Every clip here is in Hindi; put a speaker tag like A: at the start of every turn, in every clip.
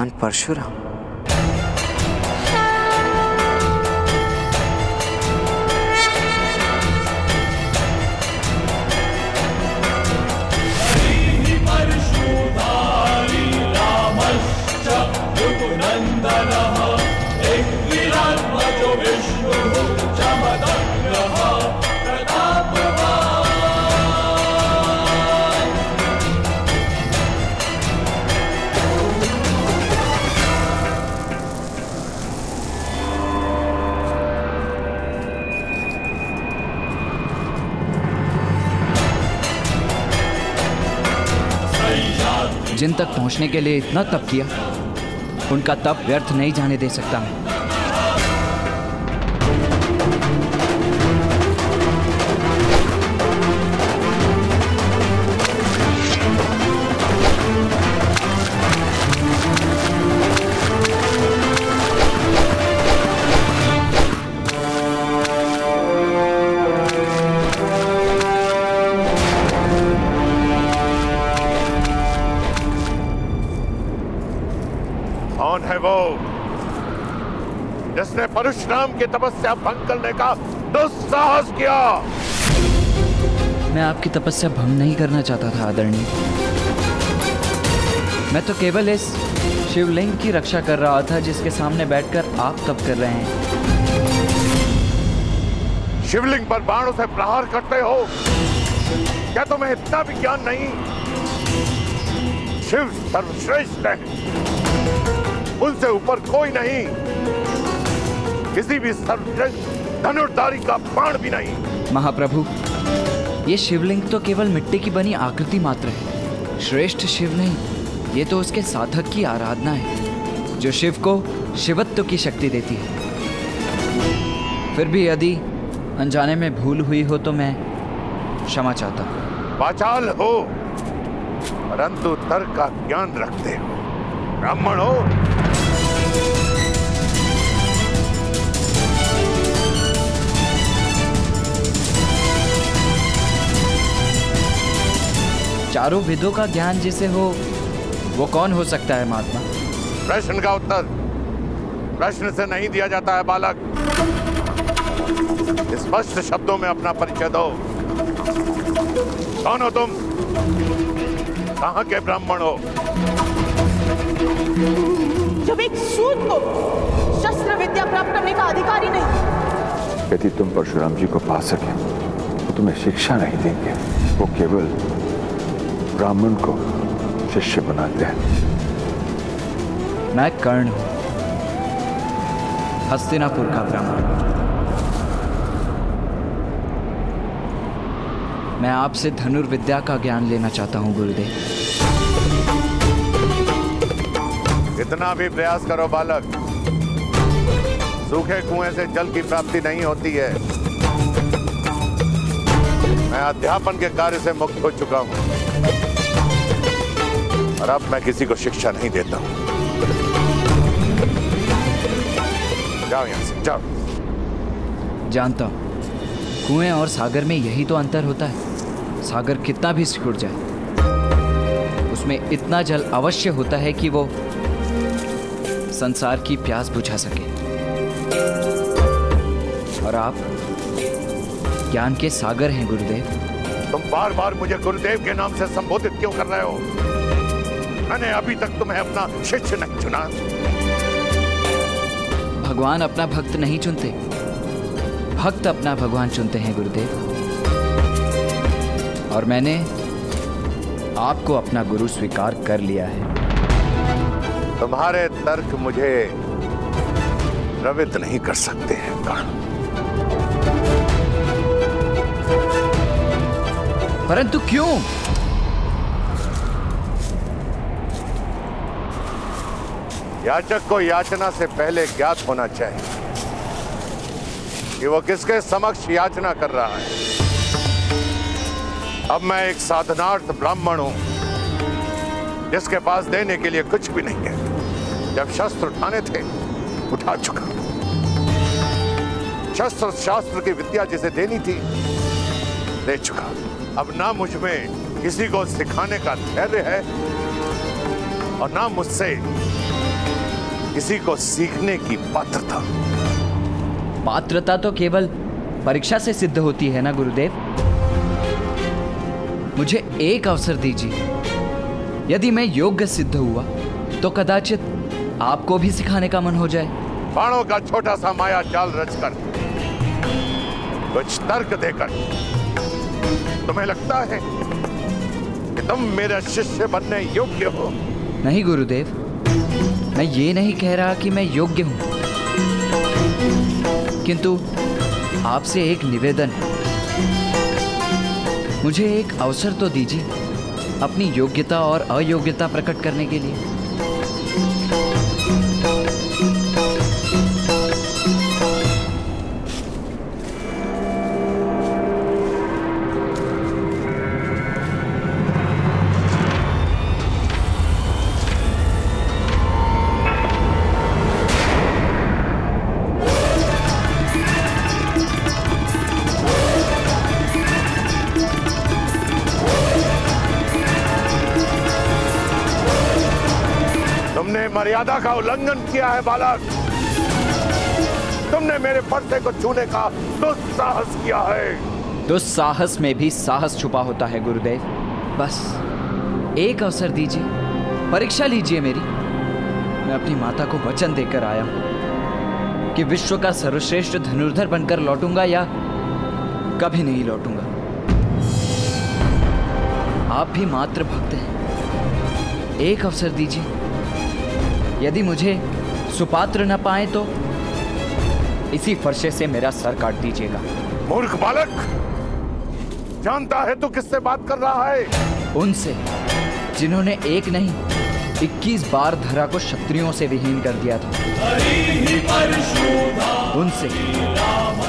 A: भगवान परशुराम। जिन तक पहुंचने के लिए इतना तप किया, उनका तप व्यर्थ नहीं जाने दे सकता मैं।
B: कौन है वो जिसने परशुराम की तपस्या भंग करने का दुस्साहस किया?
A: मैं आपकी तपस्या भंग नहीं करना चाहता था आदरणीय। मैं तो केवल इस शिवलिंग की रक्षा कर रहा था जिसके सामने बैठकर आप तप कर रहे हैं।
B: शिवलिंग पर बाणों से प्रहार करते हो? क्या तुम्हें इतना भी ज्ञान नहीं? शिव सर्वश्रेष्ठ है, उनसे ऊपर कोई नहीं। किसी भी सर्वश्रेष्ठ धनुर्धारी का बाण भी नहीं।
A: महाप्रभु, ये शिवलिंग तो केवल मिट्टी की बनी आकृति मात्र है। श्रेष्ठ शिव नहीं, ये तो उसके साधक की आराधना है जो शिव को शिवत्व की शक्ति देती है। फिर भी यदि अनजाने में भूल हुई हो तो मैं क्षमा चाहता हूँ।
B: वाचाल हो परंतु तर्क का ज्ञान रखते हो, ब्राह्मण हो।
A: चारों वेदों का ज्ञान जिसे हो वो कौन हो सकता है महात्मा?
B: प्रश्न का उत्तर प्रश्न से नहीं दिया जाता है बालक। स्पष्ट शब्दों में अपना परिचय दो। कौन हो तुम? कहां के ब्राह्मण हो?
C: जब एक सूत को शस्त्र विद्या प्राप्त करने का अधिकारी नहीं।
D: यदि तुम परशुराम जी को पा सके तो तुम्हें शिक्षा नहीं देंगे, वो केवल ब्राह्मण को शिष्य बनाते हैं।
A: मैं कर्ण हूं, हस्तिनापुर का ब्राह्मण। मैं आपसे धनुर्विद्या का ज्ञान लेना चाहता हूं गुरुदेव।
B: कितना भी प्रयास करो बालक, सूखे कुएं से जल की प्राप्ति नहीं होती है। मैं अध्यापन के कार्य से मुक्त हो चुका हूं और अब मैं किसी को शिक्षा नहीं देता हूं। जाओ यहां से, जाओ।
A: जानता हूं, कुएं और सागर में यही तो अंतर होता है। सागर कितना भी सिकुड़ जाए, उसमें इतना जल अवश्य होता है कि वो संसार की प्यास बुझा सके। और आप ज्ञान के सागर हैं गुरुदेव।
B: तुम बार बार मुझे गुरुदेव के नाम से संबोधित क्यों कर रहे हो? मैंने अभी तक तुम्हें अपना शिष्य नहीं चुना।
A: भगवान अपना भक्त नहीं चुनते, भक्त अपना भगवान चुनते हैं गुरुदेव। और मैंने आपको अपना गुरु स्वीकार कर लिया है।
B: तुम्हारे तर्क मुझे प्रवृत्त नहीं कर सकते हैं कर्ण।
A: परंतु क्यों?
B: याचक को याचना से पहले ज्ञात होना चाहिए कि वो किसके समक्ष याचना कर रहा है। अब मैं एक साधनार्थ ब्राह्मण हूं जिसके पास देने के लिए कुछ भी नहीं है। जब शस्त्र उठाने थे उठा चुका। शस्त्र शास्त्र की विद्या जिसे देनी थी दे चुका। अब ना मुझ में किसी को सिखाने का धैर्य है और ना मुझसे किसी को सीखने की पात्रता।
A: पात्रता तो केवल परीक्षा से सिद्ध होती है ना गुरुदेव। मुझे एक अवसर दीजिए, यदि मैं योग्य सिद्ध हुआ तो कदाचित आपको भी सिखाने का मन हो जाए।
B: बाणों का छोटा सा माया जाल रचकर, कुछ तर्क देकर तुम्हें लगता है कि तुम मेरा शिष्य बनने योग्य हो?
A: नहीं गुरुदेव, मैं ये नहीं कह रहा कि मैं योग्य हूं, किंतु आपसे एक निवेदन है। मुझे एक अवसर तो दीजिए अपनी योग्यता और अयोग्यता प्रकट करने के लिए।
B: मर्यादा का उल्लंघन किया है बालक। तुमने मेरे पर्दे को छूने का दुस्साहस किया है।
A: दुस्साहस में भी साहस छुपा होता है गुरुदेव। बस एक अवसर दीजिए, परीक्षा लीजिए मेरी। मैं अपनी माता को वचन देकर आया हूं कि विश्व का सर्वश्रेष्ठ धनुर्धर बनकर लौटूंगा या कभी नहीं लौटूंगा। आप भी मात्र भक्त हैं, एक अवसर दीजिए। यदि मुझे सुपात्र न पाए तो इसी फरसे से मेरा सर काट दीजिएगा।
B: मूर्ख बालक, जानता है तू किससे बात कर रहा है?
A: उनसे जिन्होंने एक नहीं 21 बार धरा को क्षत्रियों से विहीन कर दिया था। उनसे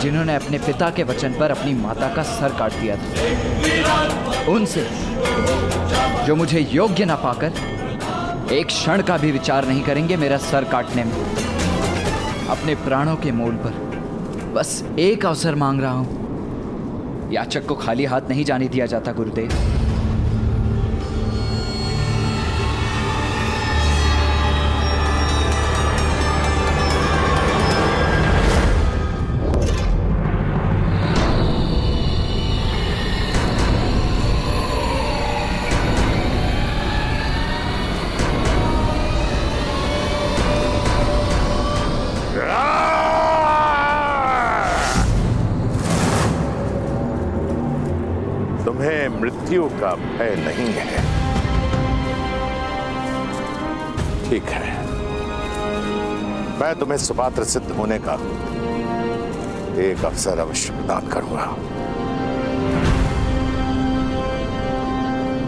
A: जिन्होंने अपने पिता के वचन पर अपनी माता का सर काट दिया था। उनसे जो मुझे योग्य न पाकर एक क्षण का भी विचार नहीं करेंगे मेरा सर काटने में, अपने प्राणों के मोल पर। बस एक अवसर मांग रहा हूं। याचक को खाली हाथ नहीं जाने दिया जाता गुरुदेव।
B: मृत्यु का भय नहीं है, ठीक है। मैं तुम्हें सुपात्र सिद्ध होने का एक अवसर अवश्य प्रदान करूंगा।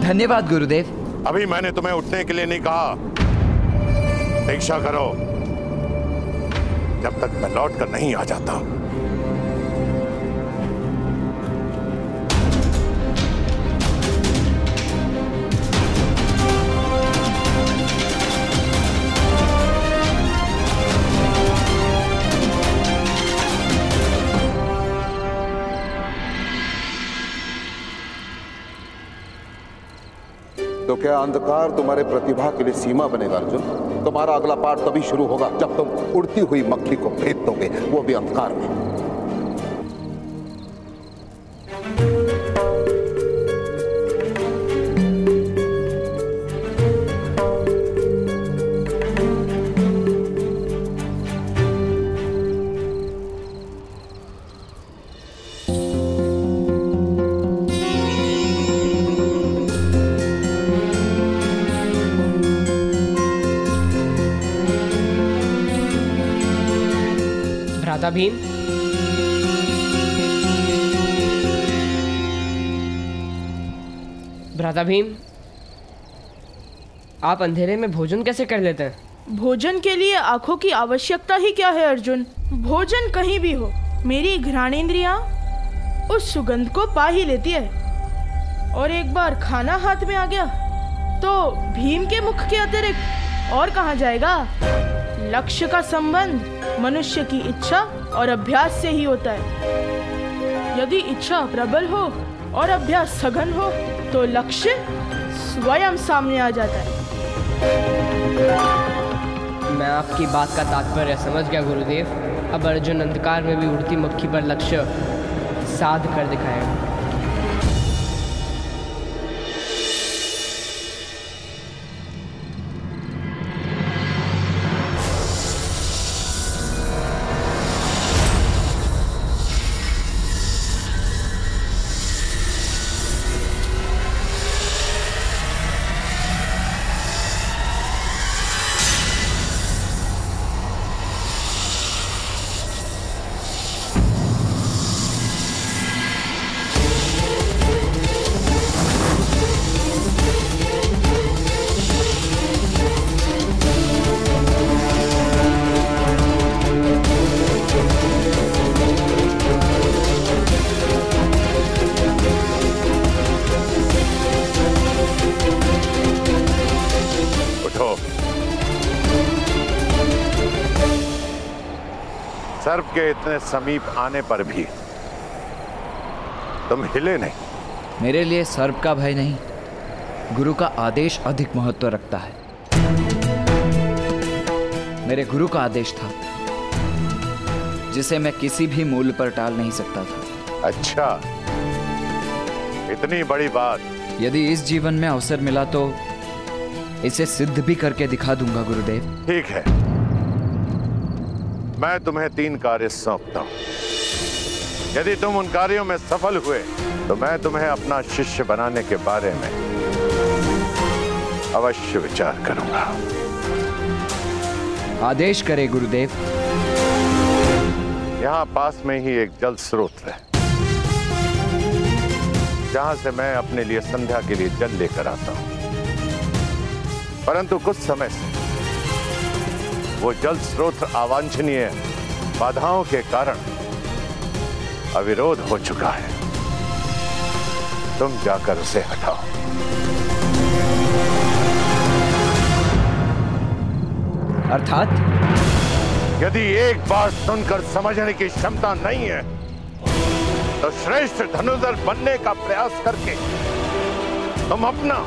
A: धन्यवाद गुरुदेव।
B: अभी मैंने तुम्हें उठने के लिए नहीं कहा। दीक्षा करो जब तक मैं लौट कर नहीं आ जाता।
E: तो क्या अंधकार तुम्हारे प्रतिभा के लिए सीमा बनेगा अर्जुन? तुम्हारा अगला पाठ तभी शुरू होगा जब तुम उड़ती हुई मक्खी को भेद दोगे, वो भी अंधकार में।
F: भ्राता भीम, भ्राता भीम, आप अंधेरे में भोजन कैसे कर लेते हैं?
C: भोजन के लिए आंखों की आवश्यकता ही क्या है अर्जुन? भोजन कहीं भी हो, मेरी घ्राणेंद्रियां उस सुगंध को पा ही लेती है। और एक बार खाना हाथ में आ गया तो भीम के मुख के अतिरिक्त और कहाँ जाएगा? लक्ष्य का संबंध मनुष्य की इच्छा और अभ्यास से ही होता है। यदि इच्छा प्रबल हो और अभ्यास सघन हो तो लक्ष्य स्वयं सामने आ जाता है।
F: मैं आपकी बात का तात्पर्य समझ गया गुरुदेव। अब अर्जुन अंधकार में भी उड़ती मक्खी पर लक्ष्य साध कर दिखाएगा।
B: सर्प के इतने समीप आने पर भी तुम हिले नहीं।
A: मेरे लिए सर्प का भय नहीं, गुरु का आदेश अधिक महत्व रखता है। मेरे गुरु का आदेश था जिसे मैं किसी भी मूल्य पर टाल नहीं सकता था।
B: अच्छा, इतनी बड़ी बात।
A: यदि इस जीवन में अवसर मिला तो इसे सिद्ध भी करके दिखा दूंगा गुरुदेव।
B: ठीक है, मैं तुम्हें 3 कार्य सौंपता हूं। यदि तुम उन कार्यों में सफल हुए तो मैं तुम्हें अपना शिष्य बनाने के बारे में अवश्य विचार करूंगा।
A: आदेश करे गुरुदेव।
B: यहां पास में ही एक जल स्रोत है जहां से मैं अपने लिए संध्या के लिए जल लेकर आता हूं, परंतु कुछ समय से वो जल स्रोत अवांछनीय बाधाओं के कारण अविरोध हो चुका है। तुम जाकर उसे हटाओ।
A: अर्थात
B: यदि एक बात सुनकर समझने की क्षमता नहीं है तो श्रेष्ठ धनुर्धर बनने का प्रयास करके तुम अपना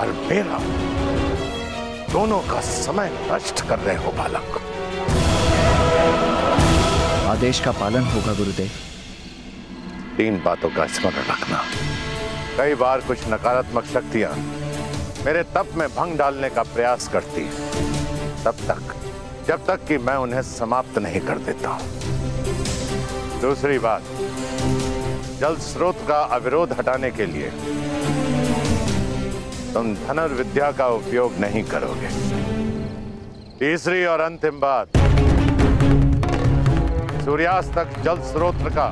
B: और मेरा दोनों का समय नष्ट कर रहे हो बालक।
A: आदेश का पालन होगा गुरुदेव।
B: 3 बातों का स्मरण रखना। कई बार कुछ नकारात्मक शक्तियां मेरे तप में भंग डालने का प्रयास करती हैं, तब तक जब तक कि मैं उन्हें समाप्त नहीं कर देता हूं। दूसरी बात, जल स्रोत का अविरोध हटाने के लिए तुम धनुर्विद्या का उपयोग नहीं करोगे। तीसरी और अंतिम बात, सूर्यास्त तक जल स्रोत का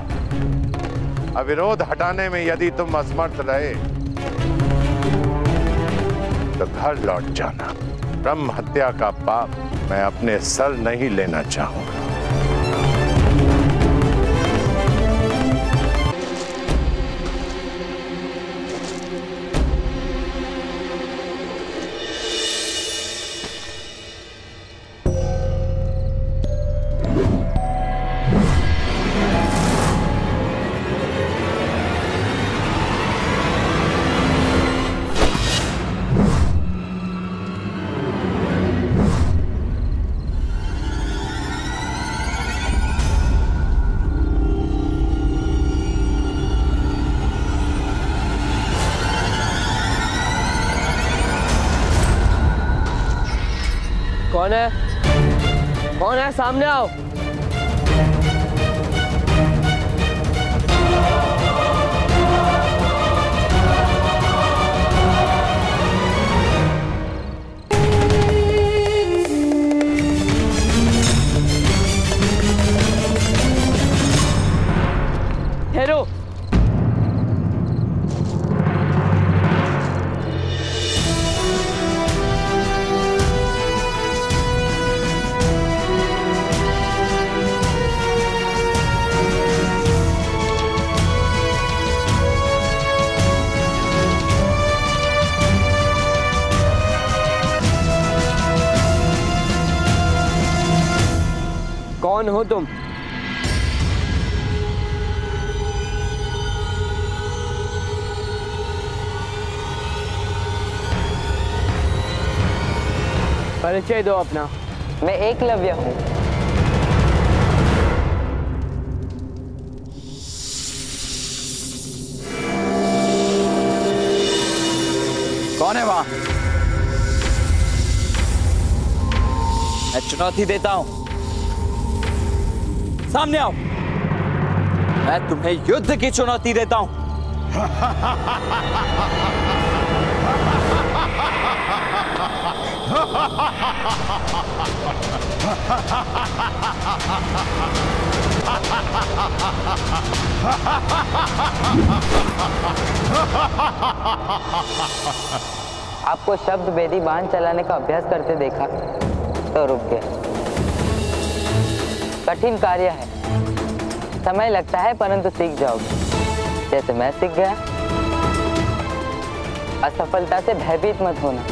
B: अविरोध हटाने में यदि तुम असमर्थ रहे तो घर लौट जाना। ब्रह्म हत्या का पाप मैं अपने सर नहीं लेना चाहूंगा।
F: कौन है? कौन है? सामने आओ। ठहरो। कौन हो तुम? परिचय दो अपना।
G: मैं एकलव्य हूँ।
A: कौन है वहां? मैं चुनौती देता हूं, सामने आओ। मैं तुम्हें युद्ध की चुनौती देता हूं।
G: आपको शब्द भेदी बाण चलाने का अभ्यास करते देखा तो रुक गए। कठिन कार्य है, समय लगता है, परंतु सीख जाओगे जैसे मैं सीख गया। असफलता से भयभीत मत होना।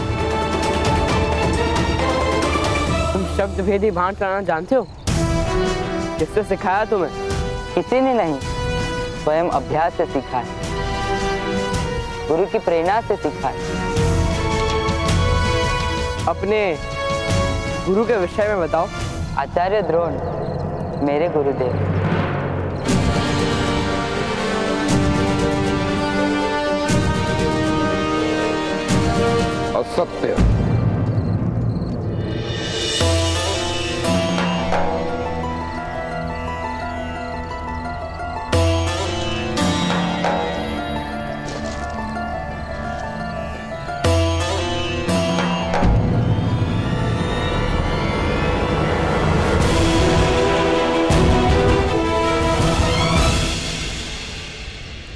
F: तुम शब्द भेदी बाण चलाना जानते हो? किसने सिखाया तुम्हें?
G: किसी ने नहीं, स्वयं अभ्यास से सीखा है, गुरु की प्रेरणा से सीखा है।
F: अपने गुरु के विषय में बताओ।
G: आचार्य द्रोण मेरे गुरुदेव।
E: असत्य।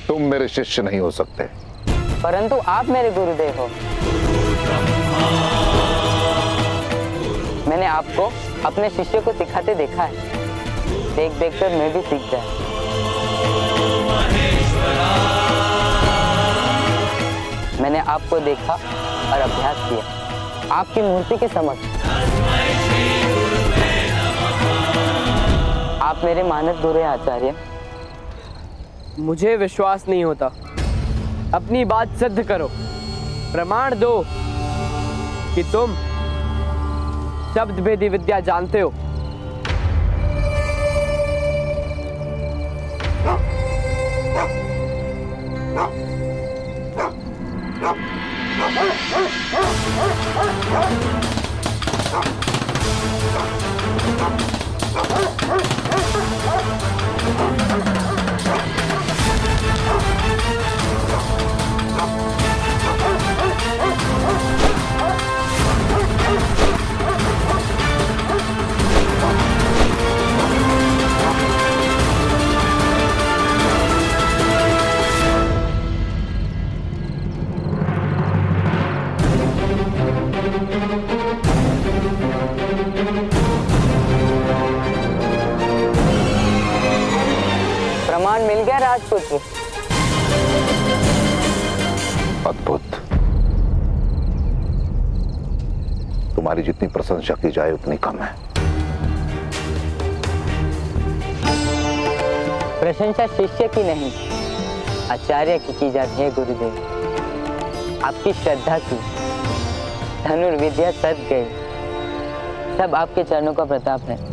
E: तुम मेरे शिष्य नहीं हो सकते,
G: परंतु आप मेरे गुरुदेव हो। मैंने आपको अपने शिष्य को सिखाते देखा है, देख देख कर मैं भी सीख गया। मैंने आपको देखा और अभ्यास किया आपकी मूर्ति के समक्ष। आप मेरे मानद गुरु हैं आचार्य।
F: मुझे विश्वास नहीं होता, अपनी बात सिद्ध करो, प्रमाण दो कि तुम शब्द भेदी विद्या जानते हो।
G: प्रमाण मिल गया राजपुत्र।
E: अद्भुत। तुम्हारी जितनी प्रशंसा की जाए उतनी कम है।
G: प्रशंसा शिष्य की नहीं, आचार्य की जाती है गुरुदेव। आपकी श्रद्धा की धनुर्विद्या सद गई, सब आपके चरणों का प्रताप है।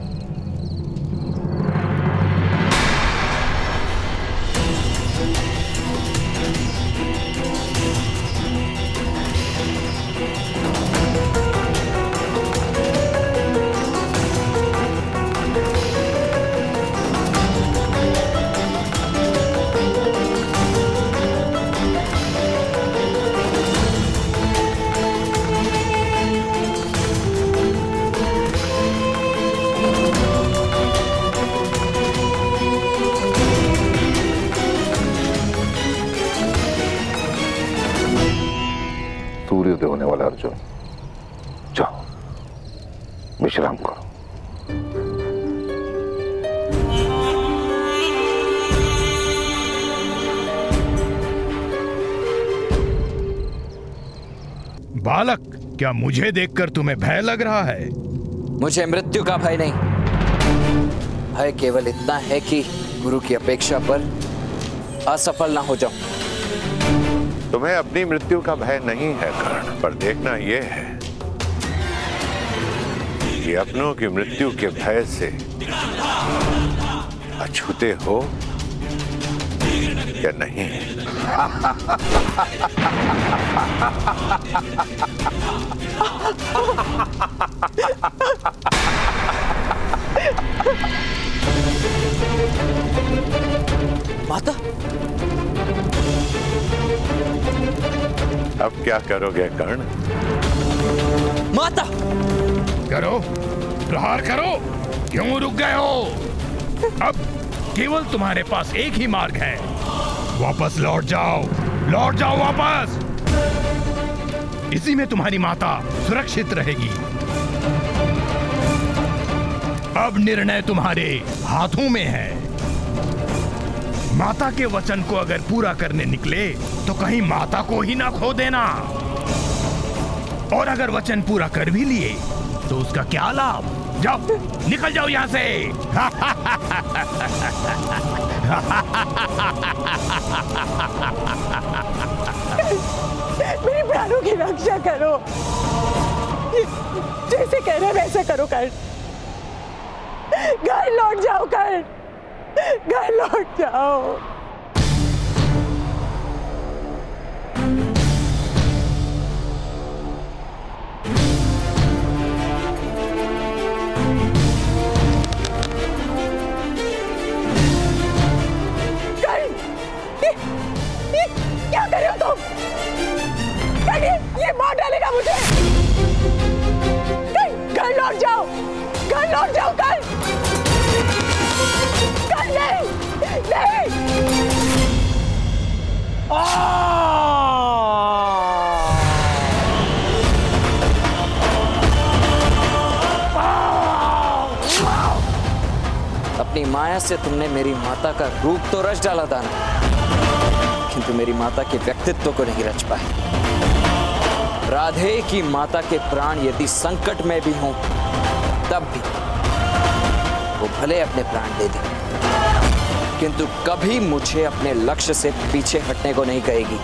E: सूर्योदय होने वाला अर्जुन, जाओ विश्राम करो।
H: बालक, क्या मुझे देखकर तुम्हें भय लग रहा है?
A: मुझे मृत्यु का भय नहीं, भय केवल इतना है कि गुरु की अपेक्षा पर असफल ना हो जाऊं।
B: तुम्हें अपनी मृत्यु का भय नहीं है कर्ण, पर देखना यह है ये अपनों की मृत्यु के भय से अछूते हो या नहीं?
I: माता,
B: अब क्या करोगे कर्ण?
I: माता,
H: करो, प्रहार करो। क्यों रुक गए हो? अब केवल तुम्हारे पास एक ही मार्ग है। वापस लौट जाओ वापस। इसी में तुम्हारी माता सुरक्षित रहेगी। अब निर्णय तुम्हारे हाथों में है। माता के वचन को अगर पूरा करने निकले तो कहीं माता को ही ना खो देना, और अगर वचन पूरा कर भी लिए तो उसका क्या लाभ? जाओ, निकल जाओ यहां से।
J: मेरे प्राणों की रक्षा करो। जैसे कह रहे वैसे करो कर्ण। घर लौट जाओ कर्ण, घर लौट जाओ। क्या कर रहे हो तुम? ये मार डालेगा मुझे। घर लौट जाओ, घर लौट जाओ। घर नहीं, नहीं।
I: अपनी माया से तुमने मेरी माता का रूप तो रच डाला था ना, किंतु मेरी माता के व्यक्तित्व को नहीं रच पाए। राधे की माता के प्राण यदि संकट में भी हों तब भी वो भले अपने प्राण दे दे, किंतु कभी मुझे अपने लक्ष्य से पीछे हटने को नहीं कहेगी।